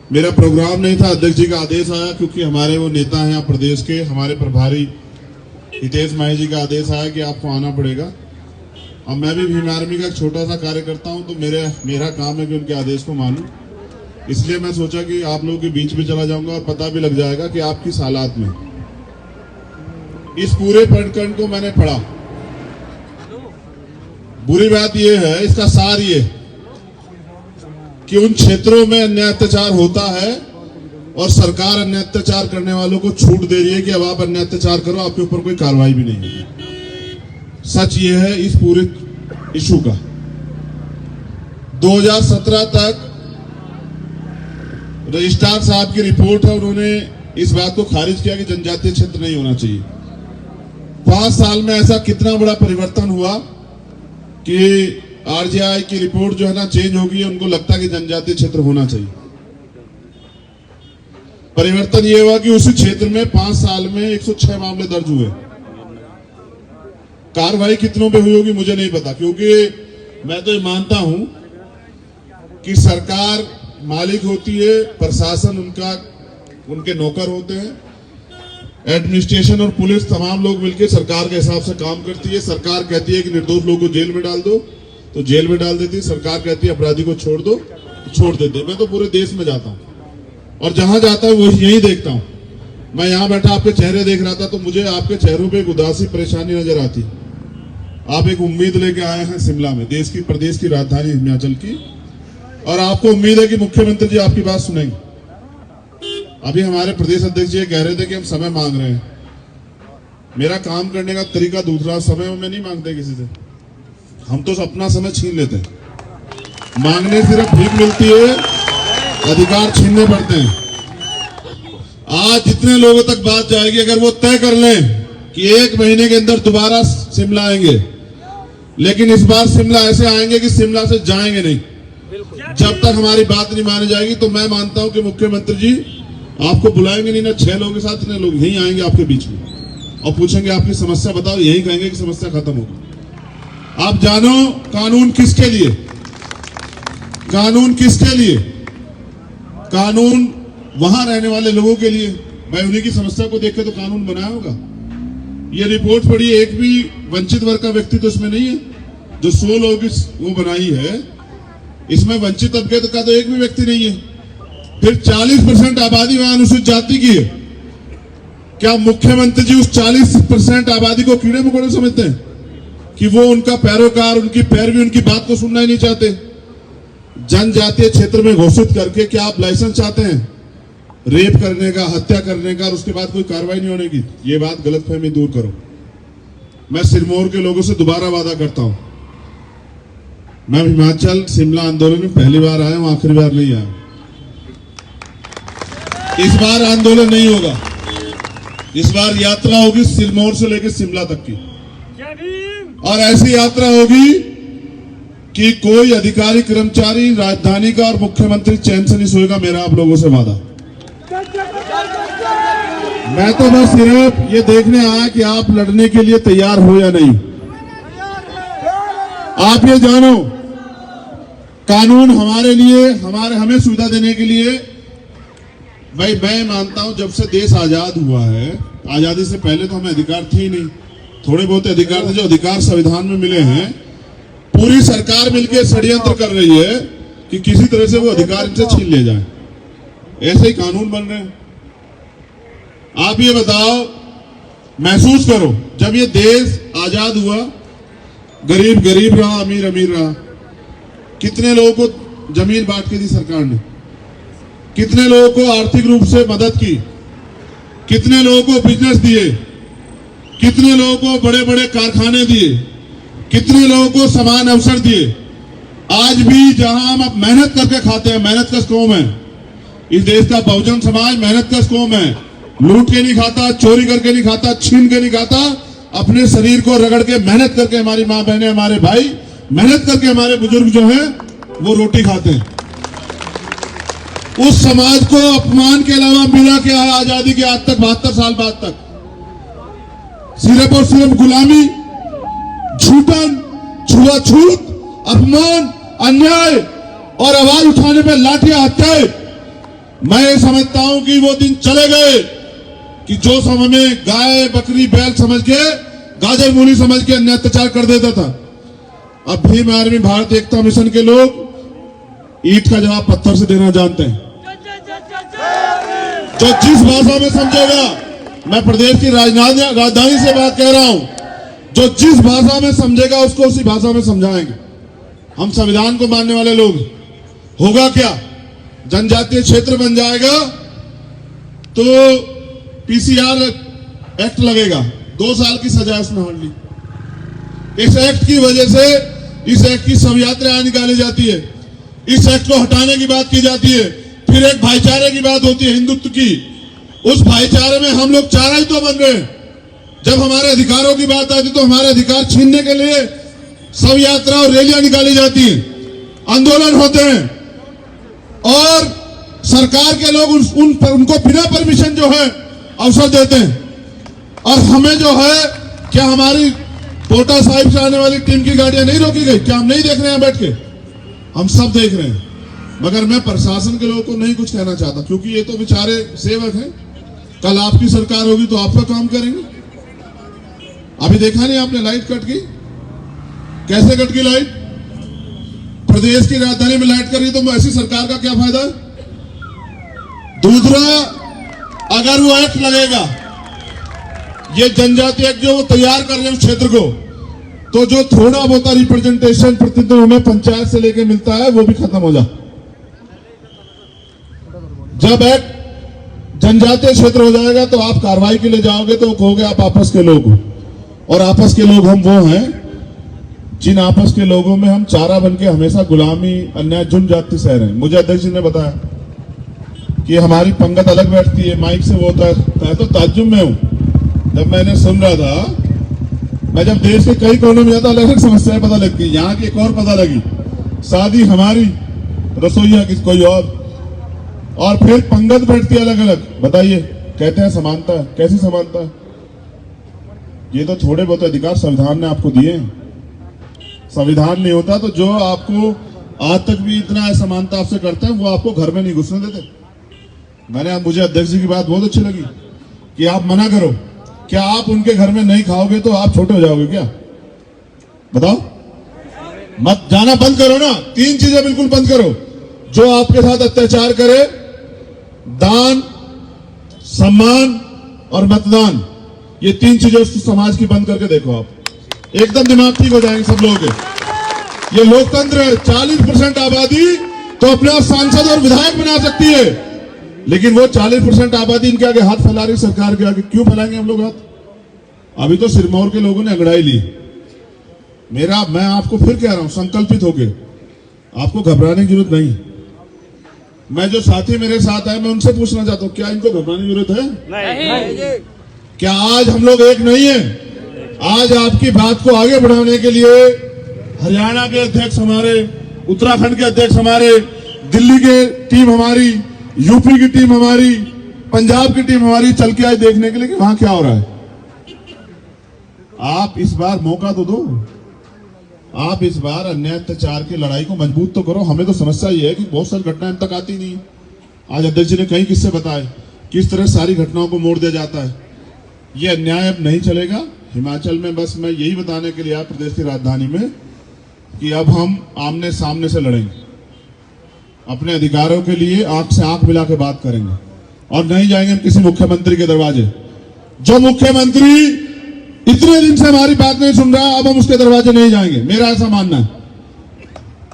मेरा प्रोग्राम नहीं था, अध्यक्ष जी का आदेश आया क्योंकि हमारे वो नेता हैं यहाँ प्रदेश के, हमारे प्रभारी हितेश माही जी का आदेश आया कि आपको आना पड़ेगा। अब मैं भी भीम आर्मी का एक छोटा सा कार्यकर्ता हूं, तो मेरा काम है कि उनके आदेश को मानूं। इसलिए मैं सोचा कि आप लोगों के बीच में चला जाऊंगा और पता भी लग जाएगा कि आप किस हालात में। इस पूरे प्रकरण को मैंने पढ़ा। बुरी बात यह है, इसका सार ये कि उन क्षेत्रों में अन्याय अत्याचार होता है और सरकार अन्याय अत्याचार करने वालों को छूट दे रही है कि अब आप अन्याय अत्याचार करो, आपके ऊपर कोई कार्रवाई भी नहीं है। सच ये है इस पूरे इशू का। 2017 तक रजिस्ट्रार साहब की रिपोर्ट है, उन्होंने इस बात को खारिज किया कि जनजातीय क्षेत्र नहीं होना चाहिए। 5 साल में ऐसा कितना बड़ा परिवर्तन हुआ कि आरजीआई की रिपोर्ट जो है ना चेंज हो गई है, उनको लगता है कि जनजातीय क्षेत्र होना चाहिए। परिवर्तन ये हुआ कि उसी क्षेत्र में 5 साल में 106 मामले दर्ज हुए। कार्रवाई कितनों पे हुई होगी मुझे नहीं पता, क्योंकि मैं तो ये मानता हूं कि सरकार मालिक होती है, प्रशासन उनके नौकर होते हैं, एडमिनिस्ट्रेशन और पुलिस तमाम लोग मिलकर सरकार के हिसाब से काम करती है। सरकार कहती है कि निर्दोष लोगों को जेल में डाल दो तो जेल में डाल देती है, सरकार कहती है अपराधी को छोड़ दो तो छोड़ देते। मैं तो पूरे देश में जाता हूं और जहां जाता हूं वो यही देखता हूं। मैं यहां बैठा आपके चेहरे देख रहा था तो मुझे आपके चेहरों पे एक उदासी परेशानी नजर आती। आप एक उम्मीद लेके आए हैं शिमला में, प्रदेश की राजधानी हिमाचल की, और आपको उम्मीद है कि मुख्यमंत्री जी आपकी बात सुनेंगे। अभी हमारे प्रदेश अध्यक्ष जी कह रहे थे कि हम समय मांग रहे हैं। मेरा काम करने का तरीका दूसरा, समय में नहीं मांगते किसी से, हम तो अपना समय छीन लेते हैं। मांगने सिर्फ भीख मिलती है, अधिकार छीनने पड़ते हैं। आज जितने लोगों तक बात जाएगी, अगर वो तय कर लें कि 1 महीने के अंदर दोबारा शिमला आएंगे, लेकिन इस बार शिमला ऐसे आएंगे कि शिमला से जाएंगे नहीं, जब तक हमारी बात नहीं मानी जाएगी। तो मैं मानता हूं कि मुख्यमंत्री जी आपको बुलाएंगे नहीं ना 6 लोगों के साथ, इतने लोग यहीं आएंगे आपके बीच में और पूछेंगे आपकी समस्या बताओ, यही कहेंगे कि समस्या खत्म होगी। आप जानो कानून किसके लिए, कानून किसके लिए? कानून वहां रहने वाले लोगों के लिए। भाई उन्हीं की समस्या को देख के तो कानून बनाया होगा। ये रिपोर्ट पढ़ी, एक भी वंचित वर्ग का व्यक्ति तो इसमें नहीं है। जो 100 लोग वो बनाई है, इसमें वंचित तबके का तो एक भी व्यक्ति नहीं है। फिर 40% आबादी वहां अनुसूचित जाति की है। क्या मुख्यमंत्री जी उस 40% आबादी को कीड़े मकोड़े समझते हैं कि वो उनका पैरोकार, उनकी पैरवी, उनकी बात को सुनना ही नहीं चाहते? जनजातीय क्षेत्र में घोषित करके क्या आप लाइसेंस चाहते हैं रेप करने का, हत्या करने का, और उसके बाद कोई कार्रवाई नहीं होने की? ये बात गलतफहमी दूर करो। मैं सिरमौर के लोगों से दोबारा वादा करता हूं, मैं हिमाचल शिमला आंदोलन में पहली बार आया हूं, आखिरी बार नहीं आया। इस बार आंदोलन नहीं होगा, इस बार यात्रा होगी सिरमौर से लेकर शिमला तक की, और ऐसी यात्रा होगी कि कोई अधिकारी कर्मचारी राजधानी का और मुख्यमंत्री चैन से नहीं सोएगा। मेरा आप लोगों से वादा। मैं तो बस सिर्फ ये देखने आया कि आप लड़ने के लिए तैयार हो या नहीं। आप ये जानो, कानून हमारे लिए, हमें सुविधा देने के लिए, भाई मैं मानता हूं जब से देश आजाद हुआ है, आजादी से पहले तो हमें अधिकार थे ही नहीं। थोड़े बहुत अधिकार थे, जो अधिकार संविधान में मिले हैं, पूरी सरकार मिलकर षड्यंत्र कर रही है कि किसी तरह से वो अधिकार इनसे छीन ले जाए। ऐसे ही कानून बन रहे हैं। आप ये बताओ, महसूस करो, जब ये देश आजाद हुआ, गरीब गरीब रहा, अमीर अमीर रहा। कितने लोगों को जमीन बांट के दी सरकार ने, कितने लोगों को आर्थिक रूप से मदद की, कितने लोगों को बिजनेस दिए, कितने लोगों को बड़े बड़े कारखाने दिए, कितने लोगों को समान अवसर दिए। आज भी जहां हम अब मेहनत करके खाते हैं, मेहनत का कौम है इस देश का बहुजन समाज, मेहनत का कौम है। लूट के नहीं खाता, चोरी करके नहीं खाता, छीन के नहीं खाता, अपने शरीर को रगड़ के मेहनत करके हमारी मां बहनें, हमारे भाई मेहनत करके, हमारे बुजुर्ग जो हैं वो रोटी खाते हैं। उस समाज को अपमान के अलावा मिला क्या है आजादी के आज तक, 72 साल बाद तक? सिर्फ और सिर्फ गुलामी, झूठन, छुआछूत, अपमान, अन्याय और आवाज उठाने पर लाठियां, हत्याएं। मैं समझता हूं कि वो दिन चले गए कि जो समय में गाय बकरी बैल समझ के, गाजर मूली समझ के अन्य अत्याचार कर देता था। अब भीम आर्मी भारत एकता मिशन के लोग ईंट का जवाब पत्थर से देना जानते हैं। जो जिस भाषा में समझेगा, मैं प्रदेश की राजधानी से बात कह रहा हूं, जो जिस भाषा में समझेगा उसको उसी भाषा में समझाएंगे। हम संविधान को मानने वाले लोग। होगा क्या? जनजातीय क्षेत्र बन जाएगा तो पीसीआर एक्ट लगेगा, 2 साल की सजा इसमें हार्डली। इस एक्ट की वजह से, इस एक्ट की शव यात्राएं निकाली जाती है, इस एक्ट को हटाने की बात की जाती है। फिर एक भाईचारे की बात होती है, हिंदुत्व की। उस भाईचारे में हम लोग चारा ही तो बन रहे हैं। जब हमारे अधिकारों की बात आती तो हमारे अधिकार छीनने के लिए शव यात्रा और रैलियां निकाली जाती हैं, आंदोलन होते हैं, और सरकार के लोग उनको बिना परमिशन जो है अवसर देते हैं। और हमें जो है, क्या हमारी पोटा साहिब से आने वाली टीम की गाड़ियां नहीं रोकी गई? क्या हम नहीं देख रहे हैं बैठ के? हम सब देख रहे हैं। मगर मैं प्रशासन के लोगों को नहीं कुछ कहना चाहता, क्योंकि ये तो बेचारे सेवक हैं। कल आपकी सरकार होगी तो आपका काम करेंगे। अभी देखा नहीं आपने, लाइट कट गई। कैसे कट गई लाइट? प्रदेश की राजधानी में लाइट कर रही, तो ऐसी सरकार का क्या फायदा? दूसरा, अगर वो एक्ट लगेगा, ये जनजातीय एक्ट जो तैयार कर रहे हैं उस क्षेत्र को, तो जो थोड़ा बहुत रिप्रेजेंटेशन प्रतिनिधित्व हमें पंचायत से लेके मिलता है वो भी खत्म हो जाए। जब एक्ट जनजातीय क्षेत्र हो जाएगा तो आप कार्रवाई के लिए जाओगे तो कहोगे आप आपस के लोग हो। और आपस के लोग हम वो हैं जिन आपस के लोगों में हम चारा बन के हमेशा गुलामी, अन्याय, जुल्म जाति सह रहे हैं। मुझे अध्यक्ष जी ने बताया कि हमारी पंगत अलग बैठती है, माइक से वो होता है। मैं तो ताज्जुब में हूं, जब मैंने सुन रहा था। मैं जब देश के कई कोनों में जाता अलग अलग समस्याएं पता लगती, यहाँ की एक और पता लगी, शादी हमारी, रसोईया किस कोई और फिर पंगत बैठती है अलग अलग। बताइए, कहते हैं समानता। कैसी समानता? ये तो थोड़े बहुत अधिकार संविधान ने आपको दिए हैं। संविधान नहीं होता तो जो आपको आज तक भी इतना असमानता आपसे करते हैं वो आपको घर में नहीं घुसने देते। मुझे अध्यक्ष जी की बात बहुत अच्छी लगी कि आप मना करो। क्या आप उनके घर में नहीं खाओगे तो आप छोटे हो जाओगे क्या? बताओ। मत जाना बंद करो ना। 3 चीजें बिल्कुल बंद करो। जो आपके साथ अत्याचार करे, दान, सम्मान और मतदान, ये 3 चीजें उस समाज की बंद करके देखो आप, एकदम दिमाग ठीक हो जाएंगे सब लोगों के। ये लोकतंत्र है। 40% आबादी तो अपने आप सांसद और विधायक बना सकती है, लेकिन वो 40% आबादी इनके आगे हाथ फैला रही सरकार के आगे। क्यों फैलाएंगे हम लोग हाथ? अभी तो सिरमौर के लोगों ने अंगड़ाई ली। मैं आपको फिर कह रहा हूं, संकल्पित होके, आपको घबराने की जरूरत नहीं। मैं जो साथी मेरे साथ आए, मैं उनसे पूछना चाहता हूं, क्या इनको घबराने की जरूरत है? नहीं। क्या आज हम लोग एक नहीं है? आज आपकी बात को आगे बढ़ाने के लिए हरियाणा के अध्यक्ष हमारे, उत्तराखंड के अध्यक्ष हमारे, दिल्ली के टीम हमारी, यूपी की टीम हमारी, पंजाब की टीम हमारी चल के आई देखने के लिए कि वहां क्या हो रहा है। आप इस बार मौका तो दो। आप इस बार अन्याय अत्याचार की लड़ाई को मजबूत तो करो। हमें तो समस्या ये है कि बहुत सारी घटनाएं तक आती नहीं। आज अध्यक्ष जी ने कई किस्से बताए किस तरह सारी घटनाओं को मोड़ दिया जाता है। ये अन्याय अब नहीं चलेगा। हिमाचल में बस मैं यही बताने के लिए आया, प्रदेश की राजधानी में, कि अब हम आमने सामने से लड़ेंगे, अपने अधिकारों के लिए आंख से आंख मिला के बात करेंगे, और नहीं जाएंगे हम किसी मुख्यमंत्री के दरवाजे। जो मुख्यमंत्री इतने दिन से हमारी बात नहीं सुन रहा, अब हम उसके दरवाजे नहीं जाएंगे। मेरा ऐसा मानना है।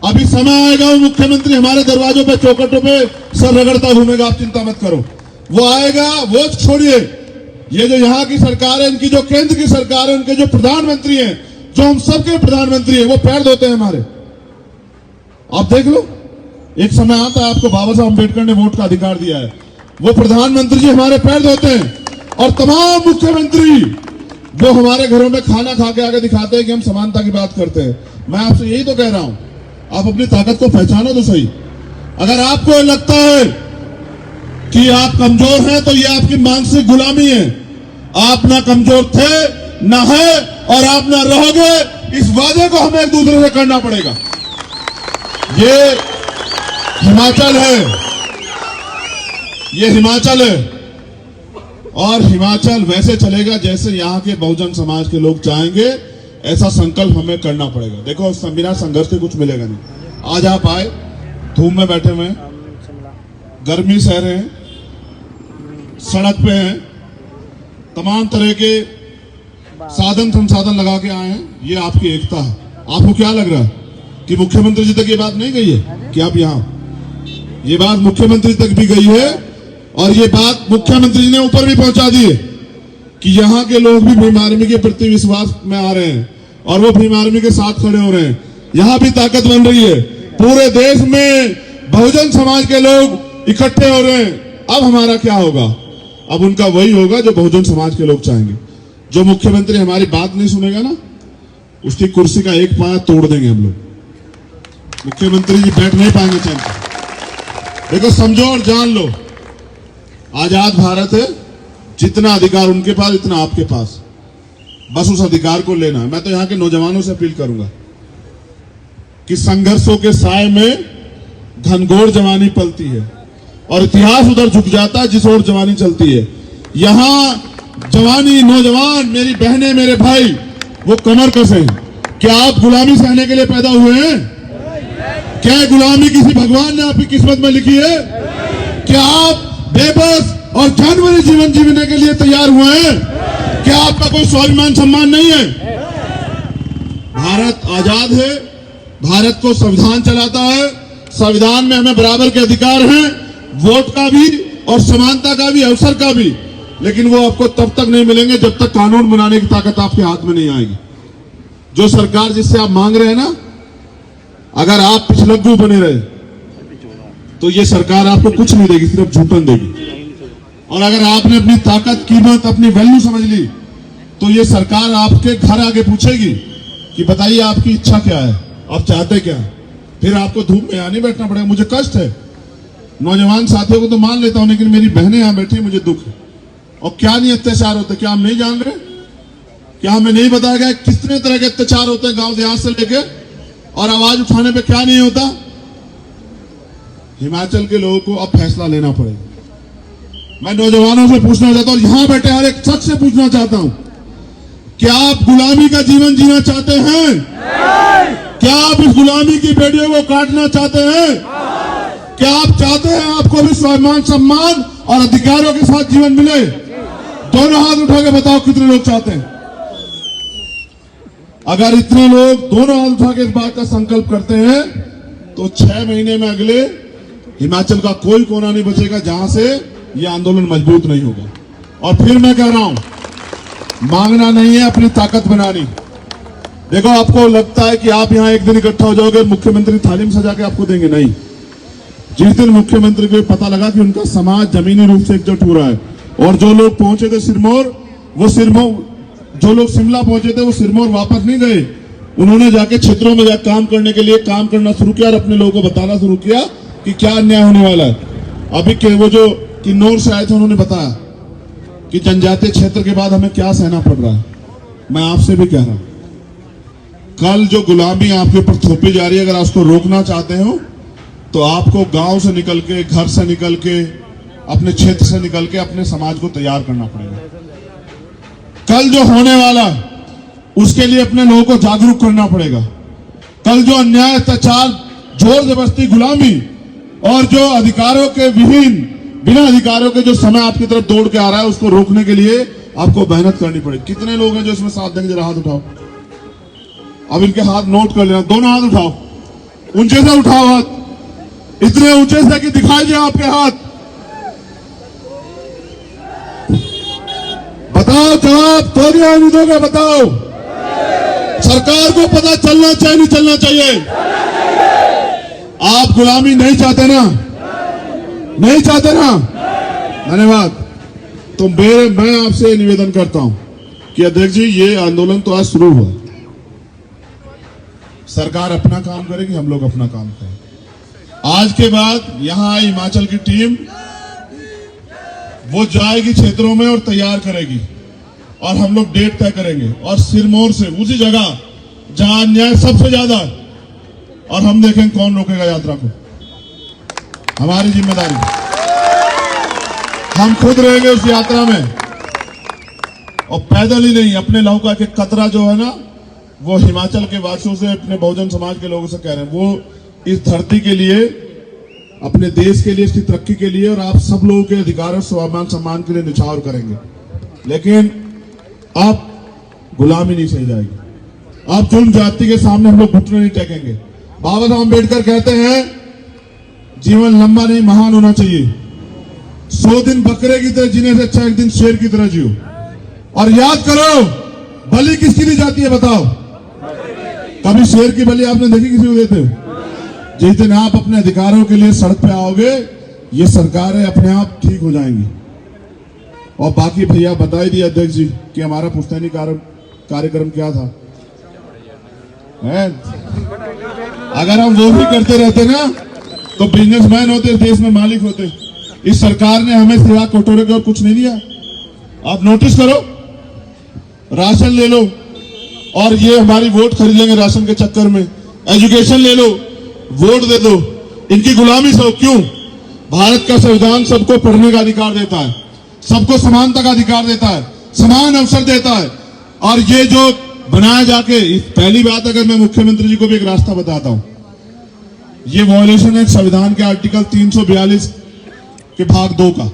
अभी समय आएगा वो मुख्यमंत्री हमारे दरवाजों पे, चौखटों पे सर रगड़ता घूमेगा। आप चिंता मत करो, वो आएगा। वो छोड़िए, ये जो यहाँ की सरकार है, इनकी जो केंद्र की सरकार है, उनके जो प्रधानमंत्री हैं, जो हम सबके प्रधानमंत्री हैं, वो पैर धोते हैं हमारे। आप देख लो, एक समय आता है, आपको बाबा साहब अम्बेडकर ने वोट का अधिकार दिया है, वो प्रधानमंत्री जी हमारे पैर धोते हैं। और तमाम मुख्यमंत्री वो हमारे घरों में खाना खा के आगे दिखाते हैं कि हम समानता की बात करते हैं। मैं आपसे यही तो कह रहा हूं, आप अपनी ताकत को पहचानो तो सही। अगर आपको लगता है कि आप कमजोर हैं तो ये आपकी मानसिक गुलामी है। आप ना कमजोर थे, ना है, और आप ना रहोगे। इस वादे को हमें एक दूसरे से करना पड़ेगा। ये हिमाचल है, ये हिमाचल है और हिमाचल वैसे चलेगा जैसे यहाँ के बहुजन समाज के लोग चाहेंगे। ऐसा संकल्प हमें करना पड़ेगा। देखो बिना संघर्ष के कुछ मिलेगा नहीं। आज आप आए, धूप में बैठे हुए हैं, गर्मी सह रहे हैं, सड़क पे हैं, तमाम तरह के साधन संसाधन लगा के आए हैं। ये आपकी एकता है। आपको क्या लग रहा है कि मुख्यमंत्री जी तक ये बात नहीं गई है कि आप यहाँ, ये बात मुख्यमंत्री तक भी गई है और ये बात मुख्यमंत्री जी ने ऊपर भी पहुंचा दी है कि यहाँ के लोग भी भीम आर्मी के प्रति विश्वास में आ रहे हैं और वो भीम आर्मी के साथ खड़े हो रहे हैं। यहाँ भी ताकत बन रही है। पूरे देश में बहुजन समाज के लोग इकट्ठे हो रहे हैं। अब हमारा क्या होगा? अब उनका वही होगा जो बहुजन समाज के लोग चाहेंगे। जो मुख्यमंत्री हमारी बात नहीं सुनेगा ना, उसकी कुर्सी का एक पाया तोड़ देंगे हम लोग। मुख्यमंत्री जी बैठ नहीं पाएंगे चैन से। देखो, समझो और जान लो, आजाद भारत है। जितना अधिकार उनके पास, इतना आपके पास। बस उस अधिकार को लेना है। मैं तो यहाँ के नौजवानों से अपील करूंगा कि संघर्षों के साए में घनघोर जवानी पलती है और इतिहास उधर झुक जाता है जिस ओर जवानी चलती है। यहाँ जवानी, नौजवान, मेरी बहनें, मेरे भाई, वो कमर कसे हैं। क्या आप गुलामी सहने के लिए पैदा हुए हैं? क्या गुलामी किसी भगवान ने आपकी किस्मत में लिखी है? क्या आप बेबस और जानवरी जीवन जीने के लिए तैयार हुए हैं? क्या आपका कोई स्वाभिमान सम्मान नहीं है? भारत आजाद है। भारत को संविधान चलाता है। संविधान में हमें बराबर के अधिकार हैं, वोट का भी और समानता का भी, अवसर का भी। लेकिन वो आपको तब तक नहीं मिलेंगे जब तक कानून बनाने की ताकत आपके हाथ में नहीं आएगी। जो सरकार जिससे आप मांग रहे हैं ना, अगर आप पिछलग्गू बने रहे तो ये सरकार आपको कुछ नहीं देगी, सिर्फ झूठन देगी। और अगर आपने अपनी ताकत, कीमत, अपनी वैल्यू समझ ली तो ये सरकार आपके घर आके पूछेगी कि बताइए आपकी इच्छा क्या है, आप चाहते क्या? फिर आपको धूप में यहाँ नहीं बैठना पड़ेगा। मुझे कष्ट है, नौजवान साथियों को तो मान लेता हूं, लेकिन मेरी बहनें यहाँ बैठी, मुझे दुख है। और क्या नहीं अत्याचार होते, क्या हम नहीं जान रहे? क्या हमें नहीं बताया गया कितने तरह के अत्याचार होते हैं गांव देहात से लेके? और आवाज उठाने पे क्या नहीं होता? हिमाचल के लोगों को अब फैसला लेना पड़ेगा। मैं नौजवानों से पूछना चाहता हूं, यहां बैठे हर एक शख्स से पूछना चाहता हूं, क्या आप गुलामी का जीवन जीना चाहते हैं? क्या आप इस गुलामी की बेड़ियों को काटना चाहते हैं? क्या आप चाहते हैं आपको भी स्वाभिमान, सम्मान और अधिकारों के साथ जीवन मिले? दोनों हाथ उठा के बताओ कितने लोग चाहते हैं। अगर इतने लोग दोनों हाथ उठा के इस बात का संकल्प करते हैं तो 6 महीने में अगले हिमाचल का कोई कोना नहीं बचेगा जहां से यह आंदोलन मजबूत नहीं होगा। और फिर मैं कह रहा हूं, मांगना नहीं है, अपनी ताकत बनानी। देखो, आपको लगता है कि आप यहां एक दिन इकट्ठा हो जाओगे, मुख्यमंत्री थाली में सजा के आपको देंगे, नहीं। जिस दिन मुख्यमंत्री को पता लगा कि उनका समाज जमीनी रूप से एकजुट हो रहा है, और जो लोग पहुंचे थे सिरमौर, वो सिरमौर, जो लोग शिमला पहुंचे थे वो सिरमौर वापस नहीं गए। उन्होंने जाके क्षेत्रों में जाकर काम करने के लिए काम करना शुरू किया और अपने लोगों को बताना शुरू किया कि क्या अन्याय होने वाला है। अभी के वो जो किन्नौर से आए थे, उन्होंने बताया कि जनजातीय क्षेत्र के बाद हमें क्या सहना पड़ रहा है। मैं आपसे भी कह रहा हूं, कल जो गुलामी आपके ऊपर थोपी जा रही है, अगर आप उसको रोकना चाहते हो तो आपको गांव से निकल के, घर से निकल के, अपने क्षेत्र से निकल के अपने समाज को तैयार करना पड़ेगा। कल जो होने वाला उसके लिए अपने लोगों को जागरूक करना पड़ेगा। कल जो अन्याय, अत्याचार, जोर जबरदस्ती, गुलामी और जो अधिकारों के विहीन, बिना अधिकारों के जो समय आपकी तरफ दौड़ के आ रहा है, उसको रोकने के लिए आपको मेहनत करनी पड़ेगी। कितने लोग हैं जो इसमें साथ देंगे? जरा हाथ उठाओ। अब इनके हाथ नोट कर लेना, दोनों हाथ उठाओ, ऊंचे से उठाओ हाथ, इतने ऊंचे से कि दिखाई दे आपके हाथ। बताओ, जवाब तो नहीं दोगे? बताओ, सरकार को पता चलना चाहिए, नहीं चलना चाहिए? आप गुलामी नहीं चाहते ना? नहीं चाहते ना? धन्यवाद। तो मैं आपसे निवेदन करता हूं कि अध्यक्ष जी, ये आंदोलन तो आज शुरू हुआ, सरकार अपना काम करेगी, हम लोग अपना काम करेंगे। आज के बाद यहां आई हिमाचल की टीम, वो जाएगी क्षेत्रों में और तैयार करेगी, और हम लोग डेट तय करेंगे, और सिरमौर से उसी जगह जहां अन्याय सबसे ज्यादा, और हम देखेंगे कौन रोकेगा यात्रा को। हमारी जिम्मेदारी। हम खुद रहेंगे उस यात्रा में, और पैदल ही नहीं, अपने लहू का एक कतरा जो है ना, वो हिमाचल के वासियों से, अपने बहुजन समाज के लोगों से कह रहे हैं, वो इस धरती के लिए, अपने देश के लिए, इसकी तरक्की के लिए और आप सब लोगों के अधिकार, स्वाभिमान, सम्मान के लिए निछावर करेंगे। लेकिन अब गुलामी नहीं सही जाएगी। अब जुल्म जाति के सामने हम लोग घुटने नहीं टेकेंगे। बाबा साहब अम्बेडकर कहते हैं जीवन लंबा नहीं महान होना चाहिए। 100 दिन बकरे की तरह जीने से अच्छा एक दिन शेर की तरह जियो। और याद करो, बलि किसकी दी जाती है बताओ? कभी शेर की बलि आपने देखी किसी को देते हो? जिस दिन आप अपने अधिकारों के लिए सड़क पे आओगे, ये सरकारें अपने आप ठीक हो जाएंगी। और बाकी भैया बता ही दिया अध्यक्ष जी कि हमारा पुश्तैनी कार्यक्रम क्या था है? अगर हम वो भी करते रहते ना तो बिजनेसमैन होते, देश में मालिक होते। इस सरकार ने हमें सिवा कटोरे के और कुछ नहीं दिया। आप नोटिस करो, राशन ले लो और ये हमारी वोट खरीद लेंगे राशन के चक्कर में। एजुकेशन ले लो, वोट दे दो, इनकी गुलामी से हो। क्यों? भारत का संविधान सबको पढ़ने का अधिकार देता है, सबको समानता का अधिकार देता है, समान अवसर देता है। और ये जो बनाया जाके, पहली बात, अगर मैं मुख्यमंत्री जी को भी एक रास्ता बताता हूं, ये वॉयलेशन है संविधान के आर्टिकल 342 के भाग 2 का।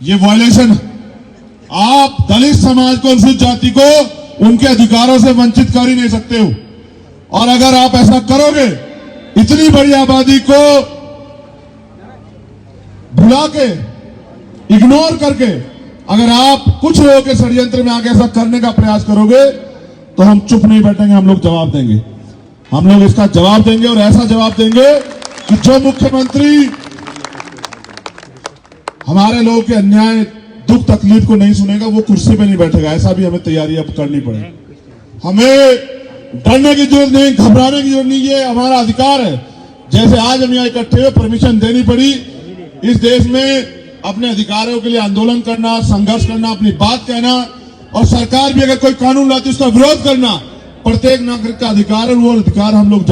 ये वॉयलेशन, आप दलित समाज को, अनुसूचित जाति को उनके अधिकारों से वंचित कर ही नहीं सकते हो। और अगर आप ऐसा करोगे, इतनी बड़ी आबादी को भुला के, इग्नोर करके, अगर आप कुछ लोगों के षड्यंत्र में आके ऐसा करने का प्रयास करोगे, तो हम चुप नहीं बैठेंगे, हम लोग जवाब देंगे। हम लोग इसका जवाब देंगे और ऐसा जवाब देंगे कि जो मुख्यमंत्री हमारे लोगों के अन्याय, दुख, तकलीफ को नहीं सुनेगा, वो कुर्सी पे नहीं बैठेगा। ऐसा भी हमें तैयारी अब करनी पड़े। हमें डरने की जरूरत नहीं, घबराने की जरूरत नहीं, ये हमारा अधिकार है। जैसे आज हम यहाँ इकट्ठे हुए, परमिशन देनी पड़ी इस देश में अपने अधिकारों के लिए आंदोलन करना, संघर्ष करना, अपनी बात कहना, और सरकार भी अगर कोई कानून लाती है उसका विरोध करना प्रत्येक नागरिक का अधिकार है। वो अधिकार हम लोग